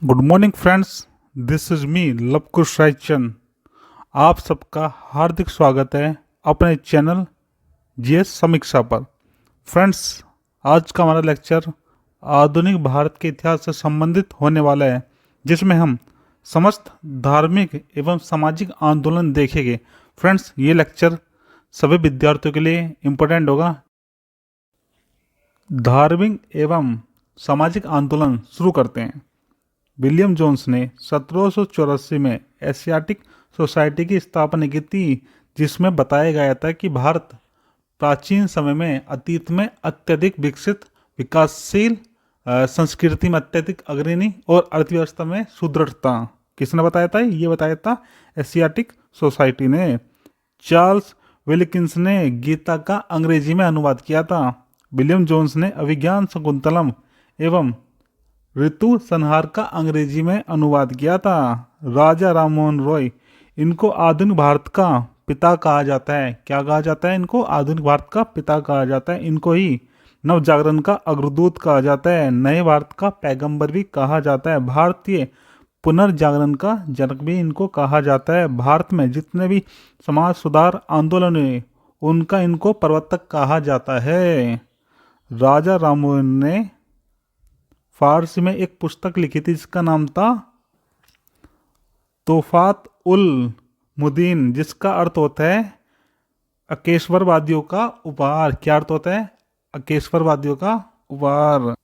Good morning friends, this is me Lavkush Raichand. आप सबका हार्दिक स्वागत है अपने चैनल जीएस समीक्षा पर। फ्रेंड्स, आज का हमारा लेक्चर आधुनिक भारत के इतिहास से संबंधित होने वाला है, जिसमें हम समस्त धार्मिक एवं सामाजिक आंदोलन देखेंगे। फ्रेंड्स, ये लेक्चर सभी विद्यार्थियों के लिए इम्पोर्टेंट होगा। धार्मिक एवं सामाजिक आंदोलन शुरू करते हैं। विलियम जोन्स ने 1784 में एशियाटिक सोसाइटी की स्थापना की थी, जिसमें बताया गया था कि भारत प्राचीन समय में अतीत में अत्यधिक विकसित विकासशील संस्कृति में अत्यधिक अग्रणी और अर्थव्यवस्था में सुदृढ़ था। किसने बताया था? ये बताया था एशियाटिक सोसाइटी ने। चार्ल्स विल्किंस ने गीता का अंग्रेजी में अनुवाद किया था। विलियम जोन्स ने अभिज्ञान शकुंतलम एवं ऋतु संहार का अंग्रेजी में अनुवाद किया था। राजा राममोहन रॉय, इनको आधुनिक भारत का पिता कहा जाता है। क्या कहा जाता है? इनको आधुनिक भारत का पिता कहा जाता है। इनको ही नव जागरण का अग्रदूत कहा जाता है। नए भारत का पैगंबर भी कहा जाता है। भारतीय पुनर्जागरण का जनक भी इनको कहा जाता है। भारत में जितने भी समाज सुधार आंदोलन हुए, उनका इनको प्रवर्तक कहा जाता है। राजा राममोहन ने फारसी में एक पुस्तक लिखी थी, जिसका नाम था तोहफात उल मुदीन, जिसका अर्थ होता है अकेश्वरवादियों का उपहार। क्या अर्थ होता है? अकेश्वरवादियों का उपहार।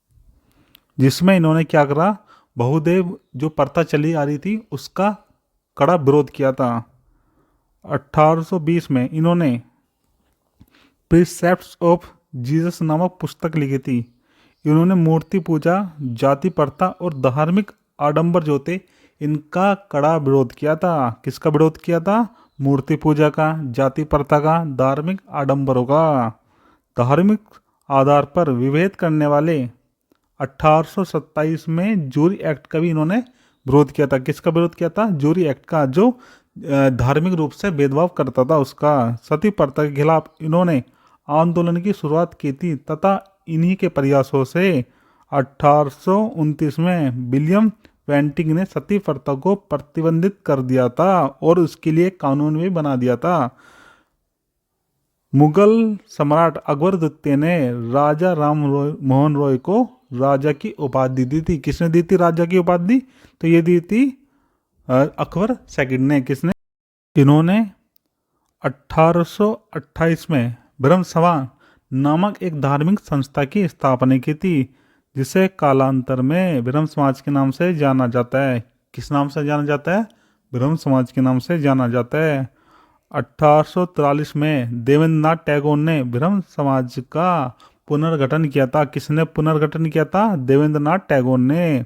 जिसमें इन्होंने क्या करा? बहुदेव जो प्रथा चली आ रही थी, उसका कड़ा विरोध किया था। 1820 में इन्होंने प्रिसेप्ट्स ऑफ जीसस नामक पुस्तक लिखी थी। इन्होंने मूर्ति पूजा, जाति प्रथा और धार्मिक आडंबर जो थे, इनका कड़ा विरोध किया था। किसका विरोध किया था? मूर्ति पूजा का, जाति प्रथा का, धार्मिक आडंबरों का। धार्मिक आधार पर विभेद करने वाले 1827 में जूरी एक्ट का भी इन्होंने विरोध किया था। किसका विरोध किया था? जूरी एक्ट का, जो धार्मिक रूप से भेदभाव करता था उसका। सती प्रथा के खिलाफ इन्होंने आंदोलन की शुरुआत की थी, तथा इन्हीं के प्रयासों से 1829 में विलियम वेंटिंग ने सती प्रथा को प्रतिबंधित कर दिया था और उसके लिए कानून भी बना दिया था। मुगल सम्राट अकबर द्वितीय ने राजा राम मोहन रॉय को राजा की उपाधि दी थी। किसने दी थी राजा की उपाधि? तो ये दी थी अकबर सेकंड ने। किसने? इन्होंने 1828 में ब्रह्म सभा नामक एक धार्मिक संस्था की स्थापना की थी, जिसे कालांतर में ब्रह्म समाज के नाम से जाना जाता है। किस नाम से जाना जाता है? ब्रह्म समाज के नाम से जाना जाता है। 1843 में देवेंद्रनाथ टैगोर ने ब्रह्म समाज का पुनर्गठन किया था। किसने पुनर्गठन किया था? देवेंद्रनाथ टैगोर ने।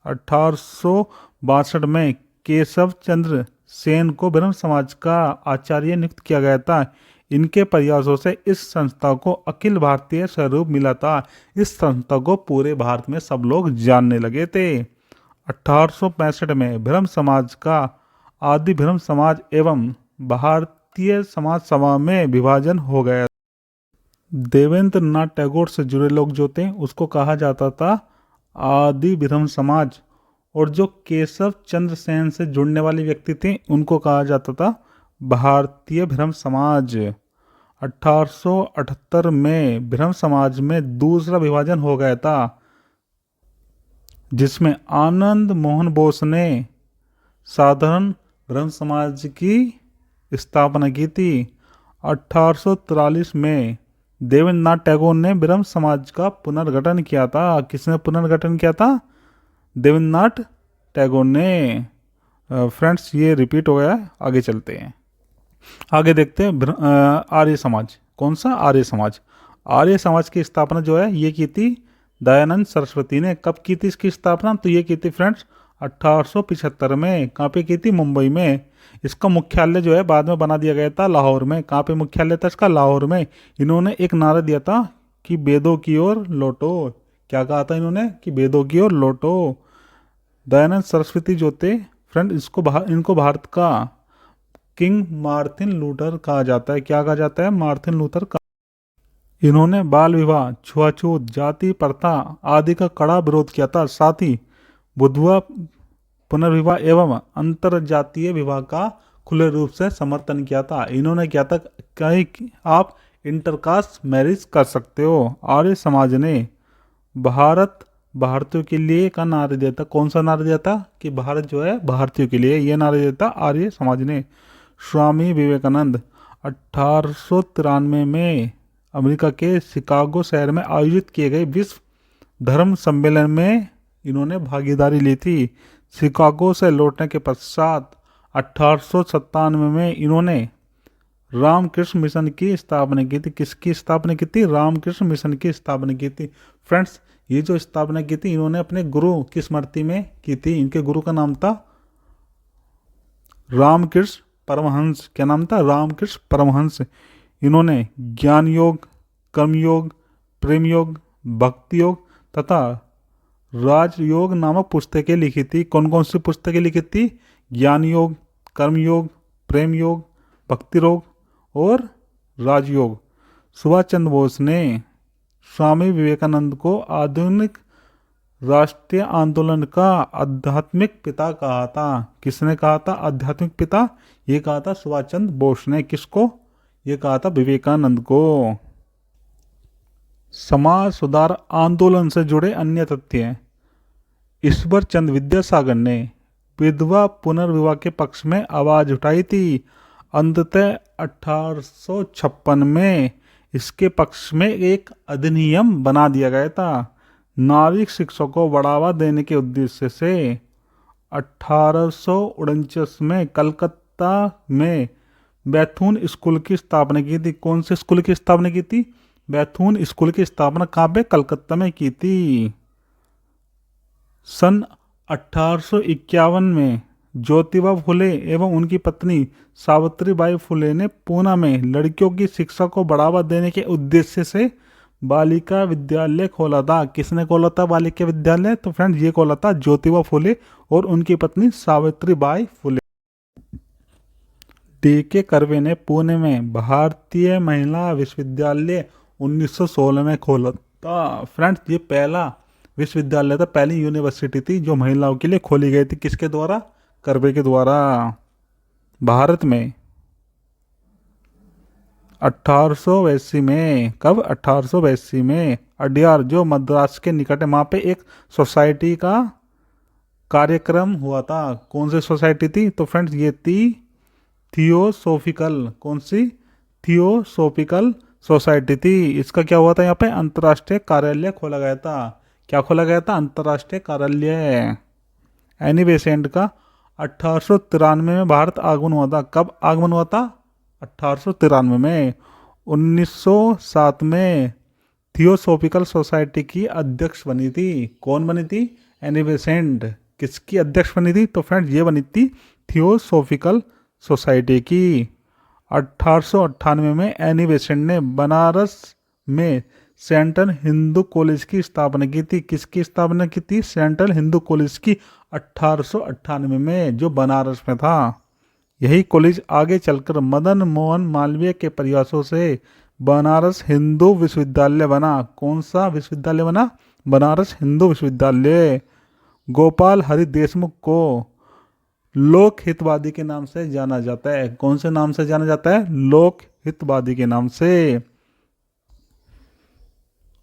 1862 में केशव चंद्र सेन को ब्रह्म समाज का आचार्य नियुक्त किया गया था। इनके प्रयासों से इस संस्था को अखिल भारतीय स्वरूप मिला था। इस संस्था को पूरे भारत में सब लोग जानने लगे थे। 1865 में ब्रह्म समाज का आदि ब्रह्म समाज एवं भारतीय समाज सभा में विभाजन हो गया। देवेंद्र नाथ टैगोर से जुड़े लोग जो थे, उसको कहा जाता था आदि ब्रह्म समाज, और जो केशव चंद्र सेन से जुड़ने वाले व्यक्ति थे, उनको कहा जाता था भारतीय ब्रह्म समाज। 1878 में ब्रह्म समाज में दूसरा विभाजन हो गया था, जिसमें आनंद मोहन बोस ने साधारण ब्रह्म समाज की स्थापना की थी। 1843 में देवेंद्रनाथ टैगोर ने ब्रह्म समाज का पुनर्गठन किया था। किसने पुनर्गठन किया था? देवेंद्रनाथ टैगोर ने। फ्रेंड्स, ये रिपीट हो गया। आगे चलते हैं। आगे देखते हैं आर्य समाज। कौन सा? आर्य समाज। आर्य समाज की स्थापना जो है, ये की थी दयानंद सरस्वती ने। कब की थी इसकी स्थापना? तो ये की थी फ्रेंड्स 1875 में। कहाँ पे की थी? मुंबई में। इसका मुख्यालय जो है बाद में बना दिया गया था लाहौर में। कहाँ पे मुख्यालय था इसका? लाहौर में। इन्होंने एक नारा दिया था कि वेदों की ओर लौटो। क्या कहा था इन्होंने? कि वेदों की ओर लौटो। दयानंद सरस्वती जो थे फ्रेंड, इनको भारत का किंग मार्टिन लूथर कहा जाता है। क्या कहा जाता है? मार्टिन लूथर का। इन्होंने बाल विवाह, छुआछूत, जाति प्रथा आदि का कड़ा विरोध किया था। साथ ही बुद्धवा पुनर्विवाह एवं अंतरजातीय विवाह का खुले रूप से समर्थन किया था। इन्होंने किया था कि आप इंटरकास्ट मैरिज कर सकते हो। आर्य समाज ने भारत भारतीयों के लिए का नारा दिया था। कौन सा नारा दिया था? कि भारत जो है भारतीयों के लिए, ये नारा दिया था आर्य समाज ने। स्वामी विवेकानंद 1893 में अमेरिका के शिकागो शहर में आयोजित किए गए विश्व धर्म सम्मेलन में इन्होंने भागीदारी ली थी। शिकागो से लौटने के पश्चात 1897 में इन्होंने रामकृष्ण मिशन की स्थापना की थी। किसकी स्थापना की थी? रामकृष्ण मिशन की स्थापना की थी। फ्रेंड्स, ये जो स्थापना की थी इन्होंने अपने गुरु की स्मृति में की थी। इनके गुरु का नाम था रामकृष्ण परमहंस। क्या नाम था? रामकृष्ण परमहंस। इन्होंने ज्ञान योग, कर्म योग, प्रेम योग, भक्ति योग तथा राजयोग नामक पुस्तकें लिखी थी। कौन कौन सी पुस्तकें लिखी थी? ज्ञान योग, कर्म योग, प्रेम योग, भक्ति योग और राजयोग। सुभाष चंद्र बोस ने स्वामी विवेकानंद को आधुनिक राष्ट्रीय आंदोलन का आध्यात्मिक पिता कहा था। किसने कहा था आध्यात्मिक पिता? ये कहा था सुभाष चंद्र बोस ने। किसको? ये कहा था विवेकानंद को। समाज सुधार आंदोलन से जुड़े अन्य तथ्य। ईश्वर चंद्र विद्यासागर ने विधवा पुनर्विवाह के पक्ष में आवाज उठाई थी। अंततः 1856 में इसके पक्ष में एक अधिनियम बना दिया गया था। नारी शिक्षा को बढ़ावा देने के उद्देश्य से 1849 में कलकत्ता में बैथून स्कूल की स्थापना की थी। कौन से स्कूल की स्थापना की थी? बैथून स्कूल की स्थापना कहाँ पे? कलकत्ता में की थी। सन 1851 में ज्योतिबा फुले एवं उनकी पत्नी सावित्रीबाई फुले ने पूना में लड़कियों की शिक्षा को बढ़ावा देने के उद्देश्य से बालिका विद्यालय खोला था। किसने खोला था बालिका विद्यालय? तो फ्रेंड्स, ये खोला था ज्योतिबा फुले और उनकी पत्नी सावित्रीबाई फुले। डी.के. कर्वे ने पुणे में भारतीय महिला विश्वविद्यालय 1916 में खोला था। फ्रेंड्स, ये पहला विश्वविद्यालय था, पहली यूनिवर्सिटी थी जो महिलाओं के लिए खोली गई थी। किसके द्वारा? कर्वे के द्वारा। भारत में 1882 में, कब? 1882 में अड्यार जो मद्रास के निकट है, वहाँ पे एक सोसाइटी का कार्यक्रम हुआ था। कौन सी सोसाइटी थी? तो फ्रेंड्स, ये थी थियोसोफिकल। कौन सी? थियोसोफिकल सोसाइटी थी। इसका क्या हुआ था? यहाँ पे अंतर्राष्ट्रीय कार्यालय खोला गया था। क्या खोला गया था? अंतर्राष्ट्रीय कार्यालय। एनी बेसेंट का 1893 में भारत आगमन हुआ था। कब आगमन हुआ था? 1893 में। 1907 में थियोसोफिकल सोसाइटी की अध्यक्ष बनी थी। कौन बनी थी? Annie Besant. किसकी अध्यक्ष बनी थी? तो फ्रेंड्स, ये बनी थी थियोसोफिकल सोसाइटी की। 1898 में एनी बेसेंट ने बनारस में सेंट्रल हिंदू कॉलेज की स्थापना की थी। किसकी स्थापना की थी? सेंट्रल हिंदू कॉलेज की 1898 में, जो बनारस में था। यही कॉलेज आगे चलकर मदन मोहन मालवीय के प्रयासों से बनारस हिंदू विश्वविद्यालय बना। कौन सा विश्वविद्यालय बना? बनारस हिंदू विश्वविद्यालय। गोपाल हरि देशमुख को लोक हितवादी के नाम से जाना जाता है। कौन से नाम से जाना जाता है? लोक हितवादी के नाम से।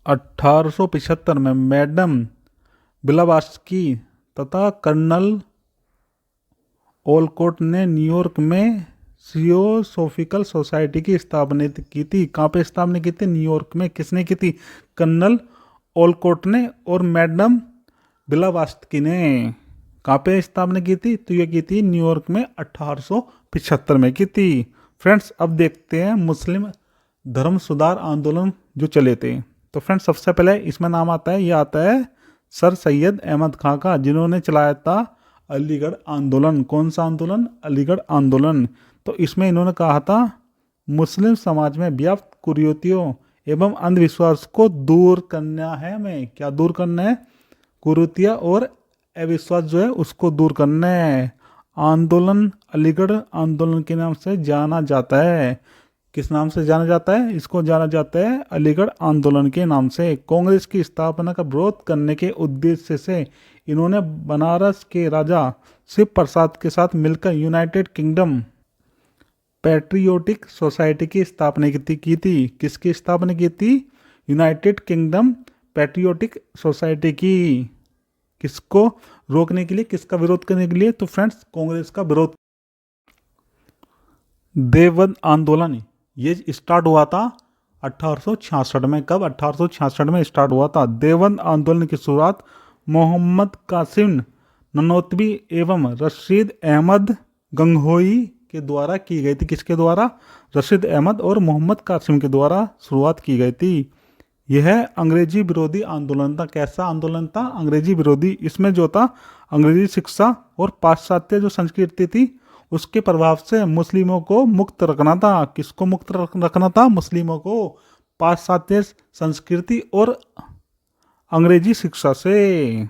1875 में मैडम ब्लावात्स्की तथा कर्नल ओलकोट ने न्यूयॉर्क में थियोसोफिकल सोसाइटी की स्थापना की थी। कहाँ पे स्थापना की थी? न्यूयॉर्क में। किसने की थी? कर्नल ओलकोट ने और मैडम ब्लावात्स्की ने। कहाँ पे स्थापना की थी? तो ये की थी न्यूयॉर्क में 1875 में की थी। फ्रेंड्स, अब देखते हैं मुस्लिम धर्म सुधार आंदोलन जो चले थे। तो फ्रेंड्स, सबसे पहले इसमें नाम आता है, ये आता है सर सैयद अहमद खां का, जिन्होंने चलाया था अलीगढ़ आंदोलन। कौन सा आंदोलन? अलीगढ़ आंदोलन। तो इसमें इन्होंने कहा था मुस्लिम समाज में व्याप्त कुरीतियों एवं अंधविश्वास को दूर करना है। हमें क्या दूर करना है? कुरीतियाँ और अविश्वास जो है उसको दूर करना है। आंदोलन अलीगढ़ आंदोलन के नाम से जाना जाता है। किस नाम से जाना जाता है? इसको जाना जाता है अलीगढ़ आंदोलन के नाम से। कांग्रेस की स्थापना का विरोध करने के उद्देश्य से इन्होंने बनारस के राजा शिव प्रसाद के साथ मिलकर यूनाइटेड किंगडम पैट्रियोटिक सोसाइटी की स्थापना की थी। किसकी स्थापना की थी? यूनाइटेड किंगडम पैट्रियोटिक सोसाइटी की। किसको रोकने के लिए, किसका विरोध करने के लिए? तो फ्रेंड्स कांग्रेस का विरोध। देवबंद आंदोलन ये स्टार्ट हुआ था 1866 में। कब? 1866 में स्टार्ट हुआ था। देवबंद आंदोलन की शुरुआत मोहम्मद कासिम ननौतवी एवं रशीद अहमद गंगोही के द्वारा की गई थी। किसके द्वारा? रशीद अहमद और मोहम्मद कासिम के द्वारा शुरुआत की गई थी। यह अंग्रेजी विरोधी आंदोलन था। कैसा आंदोलन था? अंग्रेजी विरोधी। इसमें जो था अंग्रेजी शिक्षा और पाश्चात्य जो संस्कृति थी उसके प्रभाव से मुस्लिमों को मुक्त रखना था। किसको मुक्त रखना था? मुस्लिमों को पाश्चात्य संस्कृति और अंग्रेजी शिक्षा से।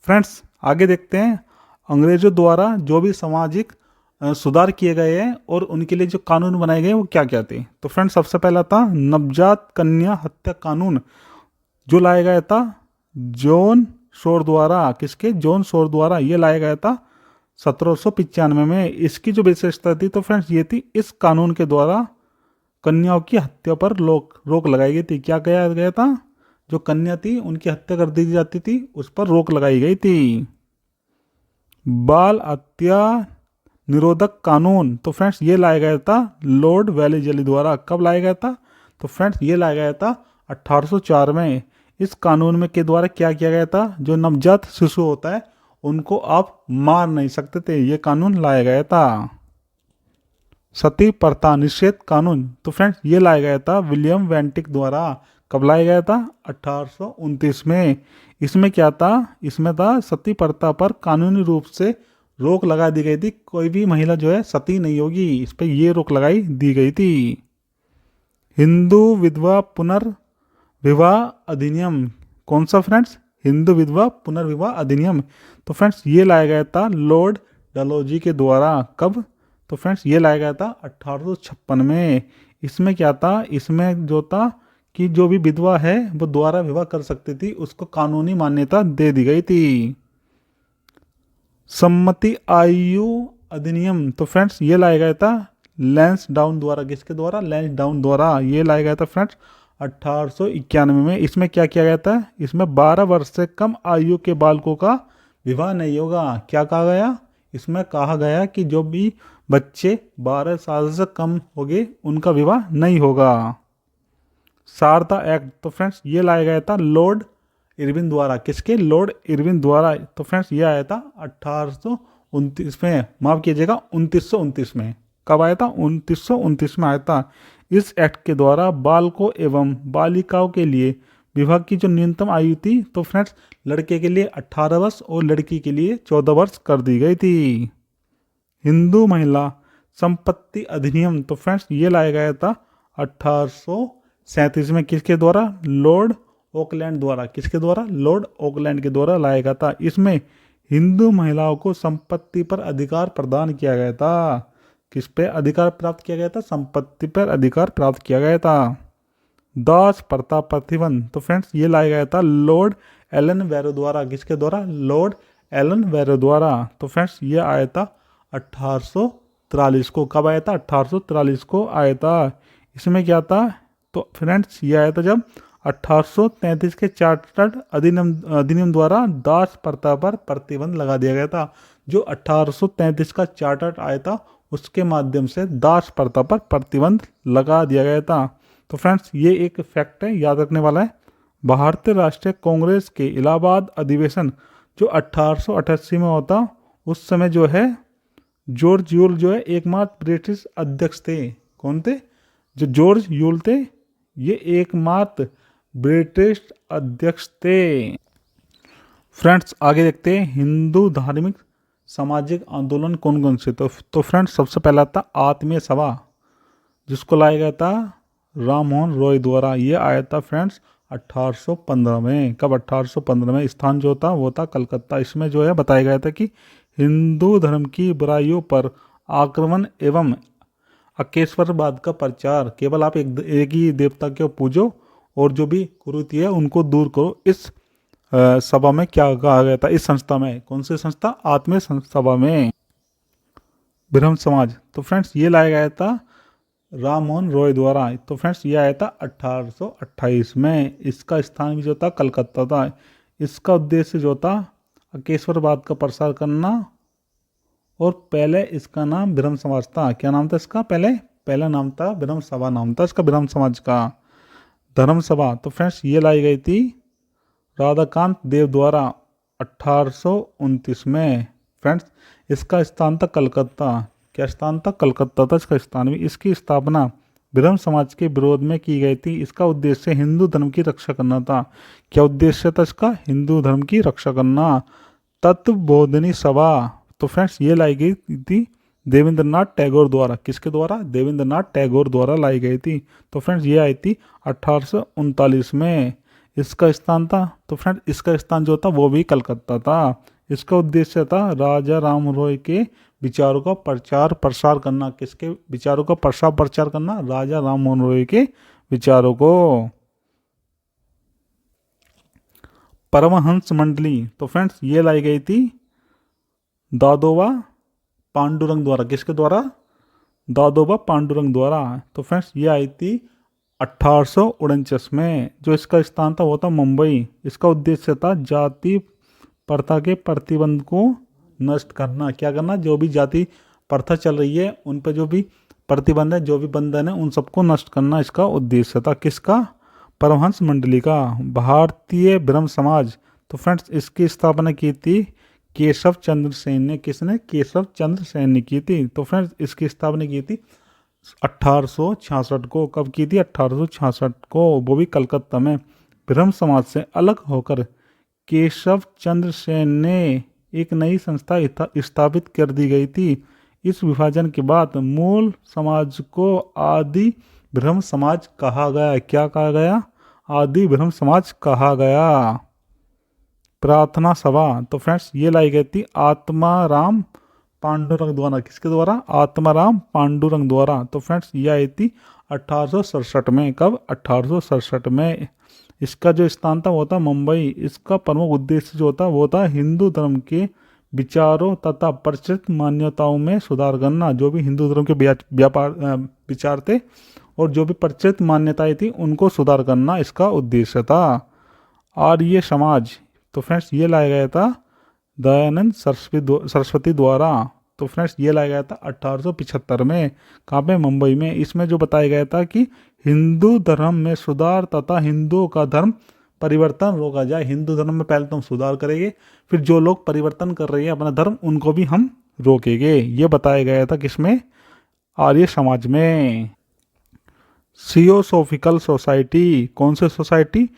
फ्रेंड्स आगे देखते हैं अंग्रेजों द्वारा जो भी सामाजिक सुधार किए गए हैं और उनके लिए जो कानून बनाए गए वो क्या क्या थे। तो फ्रेंड्स सबसे पहला था नवजात कन्या हत्या कानून जो लाया गया था जॉन शोर द्वारा। किसके? जॉन शोर द्वारा ये लाया गया था 1795 में। इसकी जो विशेषता थी तो फ्रेंड्स ये थी, इस कानून के द्वारा कन्याओं की हत्या पर रोक लगाई गई थी। क्या किया गया था? जो कन्या थी उनकी हत्या कर दी जाती थी, उस पर रोक लगाई गई थी। बाल हत्या निरोधक कानून तो फ्रेंड्स ये लाया गया था लॉर्ड वेलेस्ली द्वारा। कब लाया गया था? तो फ्रेंड्स ये लाया गया था 1804 में। इस कानून में के द्वारा क्या किया गया था? जो नवजात शिशु होता है उनको आप मार नहीं सकते थे, ये कानून लाया गया था। सती प्रथा निषेध कानून तो फ्रेंड्स ये लाया गया था विलियम वेंटिक द्वारा। कब लाया गया था? 1829 में। इसमें क्या था? इसमें था सती प्रथा पर कानूनी रूप से रोक लगा दी गई थी। कोई भी महिला जो है सती नहीं होगी, इस पर ये रोक लगाई दी गई थी। हिंदू विधवा पुनर्विवाह अधिनियम कौन सा फ्रेंड्स? हिंदू विधवा पुनर्विवाह अधिनियम। तो फ्रेंड्स ये लाया गया था लॉर्ड डलहौजी के द्वारा। कब? तो फ्रेंड्स ये लाया गया था 1856 में। इसमें क्या था? इसमें जो था कि जो भी विधवा है वो द्वारा विवाह कर सकती थी, उसको कानूनी मान्यता दे दी गई थी। सम्मति आयु अधिनियम तो फ्रेंड्स ये लाया गया था लैंसडाउन द्वारा। किसके द्वारा? लैंसडाउन द्वारा ये लाया गया था फ्रेंड्स 1891 में। इसमें क्या किया गया था? इसमें 12 वर्ष से कम आयु के बालकों का विवाह नहीं होगा। क्या कहा गया? इसमें कहा गया कि जो भी बच्चे 12 साल से कम होंगे उनका विवाह नहीं होगा। शारदा एक्ट तो फ्रेंड्स ये लाया गया था लॉर्ड इरविन द्वारा। किसके? लॉर्ड इरविन द्वारा। तो फ्रेंड्स ये आया था 1829 में, माफ कीजिएगा 1929 में। कब आया था? 1929 में आया था। इस एक्ट के द्वारा बालकों एवं बालिकाओं के लिए विवाह की जो न्यूनतम आयु थी तो फ्रेंड्स लड़के के लिए 18 वर्ष और लड़की के लिए 14 वर्ष कर दी गई थी। हिंदू महिला संपत्ति अधिनियम तो फ्रेंड्स ये लाया गया था 1837 में। किसके द्वारा? लॉर्ड ऑकलैंड द्वारा। किसके द्वारा? लॉर्ड ऑकलैंड के द्वारा लाया गया था। इसमें हिंदू महिलाओं को संपत्ति पर अधिकार प्रदान किया गया था। किस पे अधिकार प्राप्त किया गया था? संपत्ति पर अधिकार प्राप्त किया गया था। दास प्रथा प्रतिबंध तो फ्रेंड्स ये लाया गया था लॉर्ड एलन वैरो द्वारा। किसके द्वारा? लॉर्ड एलन वैरो द्वारा। तो फ्रेंड्स ये आया था 1843 को। कब आया था? 1843 को आया था। इसमें क्या था? तो फ्रेंड्स ये आया था जब 1833 के चार्टर्ड अधिनियम द्वारा दास प्रथा पर प्रतिबंध लगा दिया गया था। जो 1833 का चार्टर आया था उसके माध्यम से दास प्रथा पर प्रतिबंध लगा दिया गया था। तो फ्रेंड्स ये एक फैक्ट है, याद रखने वाला है। भारतीय राष्ट्रीय कांग्रेस के इलाहाबाद अधिवेशन जो 1888 में होता, उस समय जो है जॉर्ज यूल जो है एकमात्र ब्रिटिश अध्यक्ष थे। कौन थे? जो जॉर्ज यूल थे ये एकमात्र ब्रिटिश अध्यक्ष थे। फ्रेंड्स आगे देखते हैं हिंदू धार्मिक सामाजिक आंदोलन कौन कौन से। तो फ्रेंड्स सबसे पहला था आत्मीय सभा जिसको लाया गया था राममोहन रॉय द्वारा। ये आया था फ्रेंड्स 1815 में। कब? 1815 में। स्थान जो था वो था कलकत्ता। इसमें जो है बताया गया था कि हिंदू धर्म की बुराइयों पर आक्रमण एवं अकेश्वरवाद का प्रचार। केवल आप एक ही देवता को पूजो और जो भी कुरीति है उनको दूर करो, इस सभा में क्या कहा गया था, इस संस्था में, कौन सी संस्था, आत्मीय सभा में। ब्रह्म समाज, तो फ्रेंड्स ये लाया गया था राम मोहन रॉय द्वारा। तो फ्रेंड्स ये आया था 1828 में। इसका स्थान भी जो था कलकत्ता था। इसका उद्देश्य जो था अकेश्वरवाद का प्रसार करना, और पहले इसका नाम ब्रह्म समाज था। क्या नाम था इसका, पहला नाम था ब्रह्म सभा, नाम था इसका ब्रह्म समाज का। धर्म सभा, तो फ्रेंड्स ये लाई गई थी राधाकांत देव द्वारा 1829 में। फ्रेंड्स इसका स्थान था कलकत्ता। क्या स्थान था, कलकत्ता था इसका स्थान भी। इसकी स्थापना ब्रह्म समाज के विरोध में की गई थी। इसका उद्देश्य हिंदू धर्म की रक्षा करना था। क्या उद्देश्य था इसका, हिंदू धर्म की रक्षा करना। तत्वबोधिनी सभा, तो फ्रेंड्स ये लाई गई थी देवेंद्रनाथ टैगोर द्वारा। किसके द्वारा, देवेंद्रनाथ टैगोर द्वारा लाई गई थी। तो फ्रेंड्स ये आई थी 1839 में। इसका स्थान था, तो फ्रेंड इसका स्थान जो था वो भी कलकत्ता था। इसका उद्देश्य था राजा राम रॉय के विचारों का प्रचार प्रसार करना। किसके विचारों का प्रसार प्रचार करना, राजा राम मोहन रॉय के विचारों को। परमहंस मंडली, तो फ्रेंड्स ये लाई गई थी दादोबा पांडुरंग द्वारा। किसके द्वारा, दादोबा पांडुरंग द्वारा। तो फ्रेंड्स ये आई थी 1849 में। जो इसका स्थान था वो था मुंबई। इसका उद्देश्य था जाति प्रथा के प्रतिबंध को नष्ट करना। क्या करना, जो भी जाति प्रथा चल रही है उन पर जो भी प्रतिबंध है, जो भी बंधन है, उन सबको नष्ट करना इसका उद्देश्य था। किसका, परमहंस मंडली का। भारतीय ब्रह्म समाज, तो फ्रेंड्स इसकी स्थापना की थी केशव चंद्र सेन ने। किसने, केशव चंद्र सेन ने की थी। तो फ्रेंड्स इसकी स्थापना की थी 1866 को। कब की थी, 1866 को, वो भी कलकत्ता में। ब्रह्म समाज से अलग होकर केशव चंद्र सेन ने एक नई संस्था स्थापित कर दी गई थी। इस विभाजन के बाद मूल समाज को आदि ब्रह्म समाज कहा गया। क्या कहा गया, आदि ब्रह्म समाज कहा गया। प्रार्थना सभा, तो फ्रेंड्स ये लाई गई थी आत्माराम पांडुरंग द्वारा। किसके द्वारा, आत्माराम पांडुरंग द्वारा। तो फ्रेंड्स ये आई थी 1867 में। कब, 1867 में। इसका जो स्थान था वो था मुंबई। इसका प्रमुख उद्देश्य जो था वो था हिंदू धर्म के विचारों तथा प्रचलित मान्यताओं में सुधार करना। जो भी हिंदू धर्म के विचार थे और जो भी प्रचलित मान्यताएं थी उनको सुधार करना इसका उद्देश्य था। आर्य समाज, तो फ्रेंड्स ये लाया गया था दयानंद सरस्वती द्वारा। तो फ्रेंड्स ये लाया गया था 1875 में। कहाँ पे, मुंबई में। इसमें जो बताया गया था कि हिंदू धर्म में सुधार तथा हिंदुओं का धर्म परिवर्तन रोका जाए। हिंदू धर्म में पहले तो हम सुधार करेंगे, फिर जो लोग परिवर्तन कर रहे हैं अपना धर्म उनको भी हम रोकेंगे। ये बताया गया था किसमें, आर्य समाज में। थियोसॉफिकल सोसाइटी, कौन सी सोसाइटी,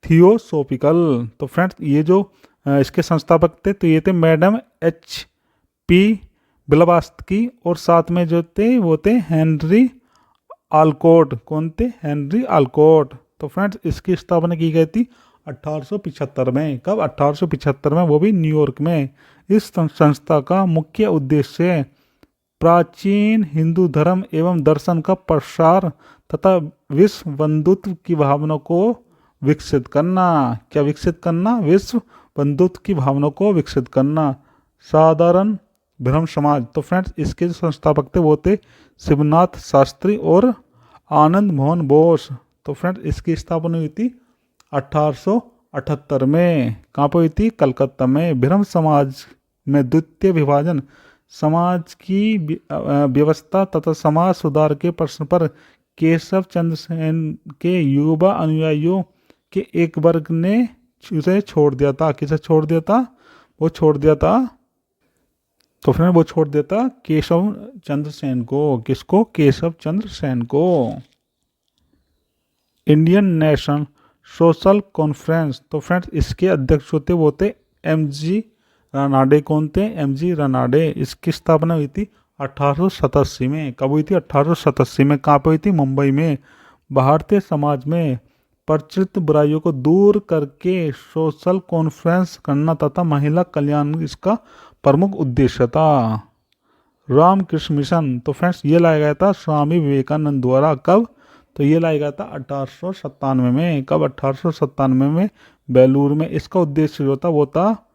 थियोसॉफिकल। तो फ्रेंड्स ये जो इसके संस्थापक थे तो ये थे मैडम H.P. ब्लवात्स्की, और साथ में जो थे वो थे हेनरी आलकोट। कौन थे, हेनरी आलकोट। तो फ्रेंड्स इसकी स्थापना की गई थी 1875 में। कब, 1875 में, वो भी न्यूयॉर्क में। इस संस्था का मुख्य उद्देश्य प्राचीन हिंदू धर्म एवं दर्शन का प्रसार तथा विश्व बंधुत्व की भावना को विकसित करना। क्या विकसित करना, विश्व बंधुत्व की भावना को विकसित करना। साधारण ब्रह्म समाज, तो फ्रेंड्स इसके जो संस्थापक थे वो थे शिवनाथ शास्त्री और आनंद मोहन बोस। तो फ्रेंड्स इसकी स्थापना हुई थी 1878 में। कहाँ पर हुई थी, कलकत्ता में। ब्रह्म समाज में द्वितीय विभाजन समाज की व्यवस्था तथा समाज सुधार के प्रश्न पर केशव चंद्र सेन के युवा अनुयायियों के एक वर्ग ने उसे छोड़ दिया था। किसे छोड़ दिया था, वो छोड़ दिया था, तो फिर वो छोड़ देता केशव चंद्र सेन को। किसको, केशव चंद्र सेन को। इंडियन नेशनल सोशल कॉन्फ्रेंस, तो फ्रेंड्स इसके अध्यक्ष होते वो थे MG रानाडे। कौन थे, MG रानाडे। इसकी स्थापना हुई थी 1887 में। कब हुई थी, 1887 में। कहाँ पे हुई थी, मुंबई में। भारतीय समाज में प्रचलित बुराइयों को दूर करके सोशल कॉन्फ्रेंस करना तथा महिला कल्याण इसका प्रमुख उद्देश्य था। रामकृष्ण मिशन, तो फ्रेंड्स ये लाया गया था स्वामी विवेकानंद द्वारा। कब, तो ये लाया गया था 1897 में। कब? 1897 में बेलूर में। इसका उद्देश्य जो था वो था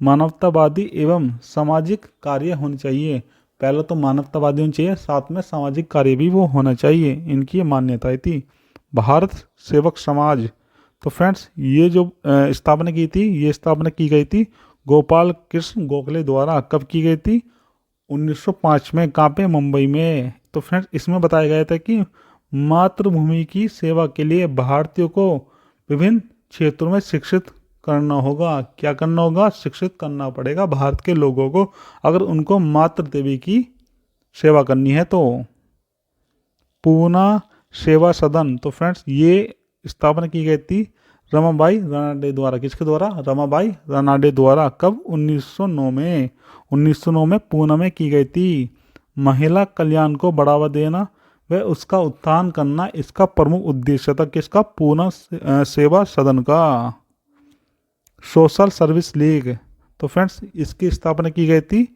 मानवतावादी एवं सामाजिक कार्य होने चाहिए। पहले तो मानवतावादी होना चाहिए, साथ में सामाजिक कार्य भी वो होना चाहिए, इनकी ये मान्यताएं थी। भारत सेवक समाज, तो फ्रेंड्स ये जो स्थापना की थी, ये स्थापना की गई थी गोपाल कृष्ण गोखले द्वारा। कब की गई थी? 1905 में। कहाँ पे? मुंबई में। तो फ्रेंड्स इसमें बताया गया था कि मातृभूमि की सेवा के लिए भारतीयों को विभिन्न क्षेत्रों में शिक्षित करना होगा। क्या करना होगा? शिक्षित करना पड़ेगा भारत के लोगों को, अगर उनको मातृ देवी की सेवा करनी है तो। पूना सेवा सदन, तो फ्रेंड्स ये स्थापना की गई थी रमाबाई रानाडे द्वारा। किसके द्वारा? रमाबाई रानाडे द्वारा। कब? 1909 में। 1909 में पूना में की गई थी। महिला कल्याण को बढ़ावा देना व उसका उत्थान करना इसका प्रमुख उद्देश्य था। किसका? पूना सेवा सदन का। सोशल सर्विस लीग, तो फ्रेंड्स इसकी स्थापना की गई थी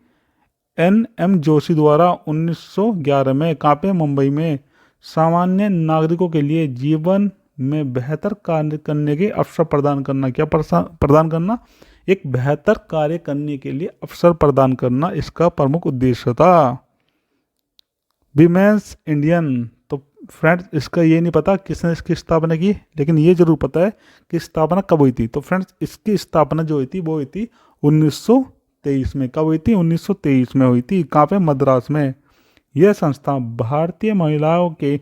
एन.एम. जोशी द्वारा 1911 में। कहाँ पे? मुंबई में। सामान्य नागरिकों के लिए जीवन में बेहतर कार्य करने के अवसर प्रदान करना। क्या प्रदान करना? एक बेहतर कार्य करने के लिए अवसर प्रदान करना इसका प्रमुख उद्देश्य था। विमेंस इंडियन, तो फ्रेंड्स इसका ये नहीं पता किसने इसकी स्थापना की, लेकिन ये जरूर पता है कि स्थापना कब हुई थी। तो फ्रेंड्स इसकी स्थापना जो हुई थी वो हुई थी 1923 में। कब हुई थी? 1923 में हुई थी। कहाँ पे? मद्रास में। यह संस्था भारतीय महिलाओं के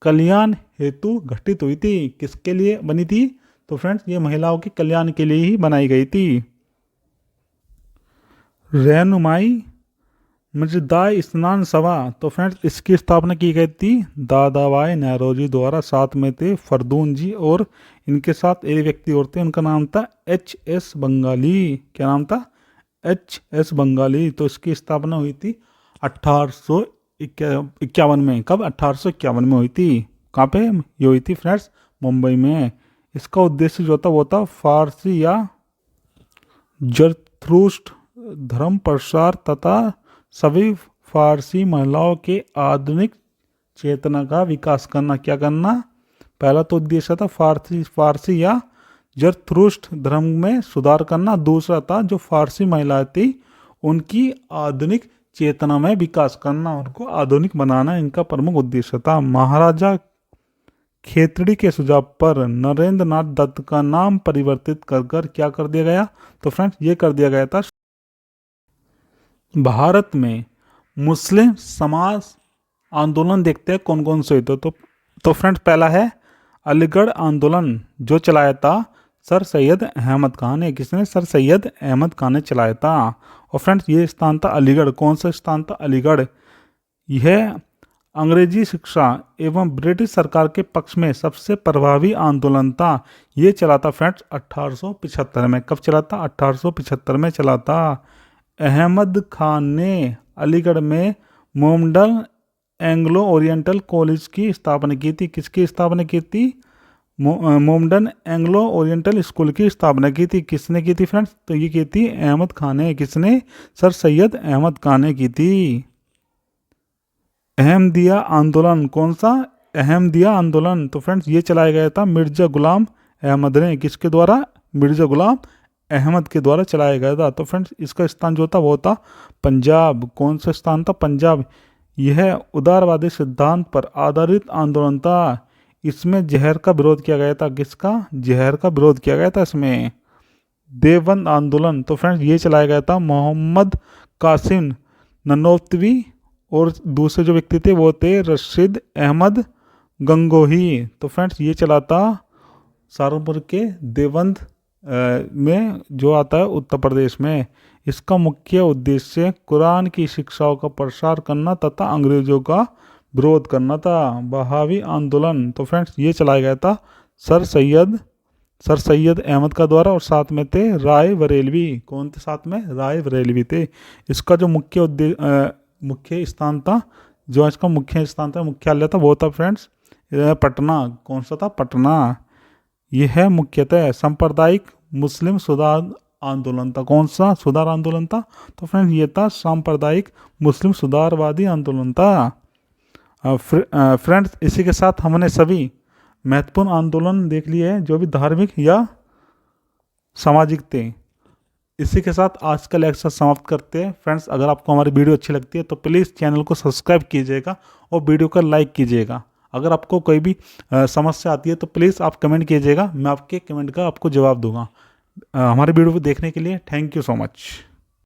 कल्याण हेतु गठित हुई थी। किसके लिए बनी थी? तो फ्रेंड्स ये महिलाओं के कल्याण के लिए ही बनाई गई थी। रहनुमाई मजदाई स्नान सभा, तो फ्रेंड्स इसकी स्थापना की गई थी दादाभाई नौरोजी द्वारा। साथ में थे फरदून जी और इनके साथ एक व्यक्ति और थे, उनका नाम था H.S. बंगाली। क्या नाम था? H.S. बंगाली। तो इसकी स्थापना हुई थी 1851 में। कब? 1851 में हुई थी। कहाँ पे ये हुई थी फ्रेंड्स? मुंबई में। इसका उद्देश्य जो था वो था फारसी या जरथुस्ट्र धर्म प्रसार तथा सभी फारसी महिलाओं के आधुनिक चेतना का विकास करना। क्या करना? पहला तो उद्देश्य था फारसी या जरथुस्ट्र धर्म में सुधार करना। दूसरा था जो फारसी महिलाएं थी उनकी आधुनिक चेतना में विकास करना, उनको आधुनिक बनाना इनका प्रमुख उद्देश्य था। महाराजा खेतड़ी के सुझाव पर नरेंद्र नाथ दत्त का नाम परिवर्तित कर क्या कर दिया गया? तो फ्रेंड्स ये कर दिया गया था भारत में मुस्लिम समाज आंदोलन। देखते हैं कौन कौन से हुए। तो फ्रेंड्स पहला है अलीगढ़ आंदोलन, जो चलाया था सर सैयद अहमद खान ने। किसने? सर सैयद अहमद खान ने चलाया था। और फ्रेंड्स ये स्थान था अलीगढ़। कौन सा स्थान था? अलीगढ़। यह अंग्रेजी शिक्षा एवं ब्रिटिश सरकार के पक्ष में सबसे प्रभावी आंदोलन था। ये चला था फ्रेंड्स 1875 में। कब चला था? 1875 में चला था। अहमद खान ने अलीगढ़ में मोमडन एंग्लो ओरिएंटल कॉलेज की स्थापना की थी। किसकी स्थापना की थी? मोमडन एंग्लो ओरिएंटल स्कूल की स्थापना की थी। किसने की थी फ्रेंड्स? तो ये की थी अहमद खान ने। किसने? सर सैयद अहमद खान ने की थी। अहमदिया आंदोलन, कौन सा? अहमदिया आंदोलन। तो फ्रेंड्स ये चलाया गया था मिर्जा गुलाम अहमद ने। किसके द्वारा? मिर्जा गुलाम अहमद के द्वारा चलाया गया था। तो फ्रेंड्स इसका स्थान जो था वो था पंजाब। कौन सा स्थान था? पंजाब। यह उदारवादी सिद्धांत पर आधारित आंदोलन था। इसमें जहर का विरोध किया गया था। किसका? जहर का विरोध किया गया था इसमें। देवबंद आंदोलन, तो फ्रेंड्स ये चलाया गया था मोहम्मद कासिम ननोतवी और दूसरे जो व्यक्ति थे वो थे रशीद अहमद गंगोही। तो फ्रेंड्स ये चला था सहारनपुर के देवबंद में, जो आता है उत्तर प्रदेश में। इसका मुख्य उद्देश्य कुरान की शिक्षाओं का प्रसार करना तथा अंग्रेजों का विरोध करना था। बहावी आंदोलन, तो फ्रेंड्स ये चलाया गया था सर सैयद अहमद का द्वारा और साथ में थे राय बरेलवी। कौन थे साथ में? राय बरेलवी थे। इसका जो मुख्य स्थान था, जो इसका मुख्य स्थान था, मुख्यालय था, वो था फ्रेंड्स पटना। कौन सा था? पटना। यह मुख्यतः सांप्रदायिक मुस्लिम सुधार आंदोलन था। कौन सा सुधार आंदोलन था? तो फ्रेंड्स ये था सांप्रदायिक मुस्लिम सुधारवादी आंदोलन था। फ्रेंड्स, इसी के साथ हमने सभी महत्वपूर्ण आंदोलन देख लिए हैं जो भी धार्मिक या सामाजिक थे। इसी के साथ आज का लेक्चर समाप्त करते हैं। फ्रेंड्स, अगर आपको हमारी वीडियो अच्छी लगती है तो प्लीज़ चैनल को सब्सक्राइब कीजिएगा और वीडियो को लाइक कीजिएगा। अगर आपको कोई भी समस्या आती है तो प्लीज़ आप कमेंट कीजिएगा, मैं आपके कमेंट का आपको जवाब दूंगा। हमारे वीडियो को देखने के लिए थैंक यू सो मच।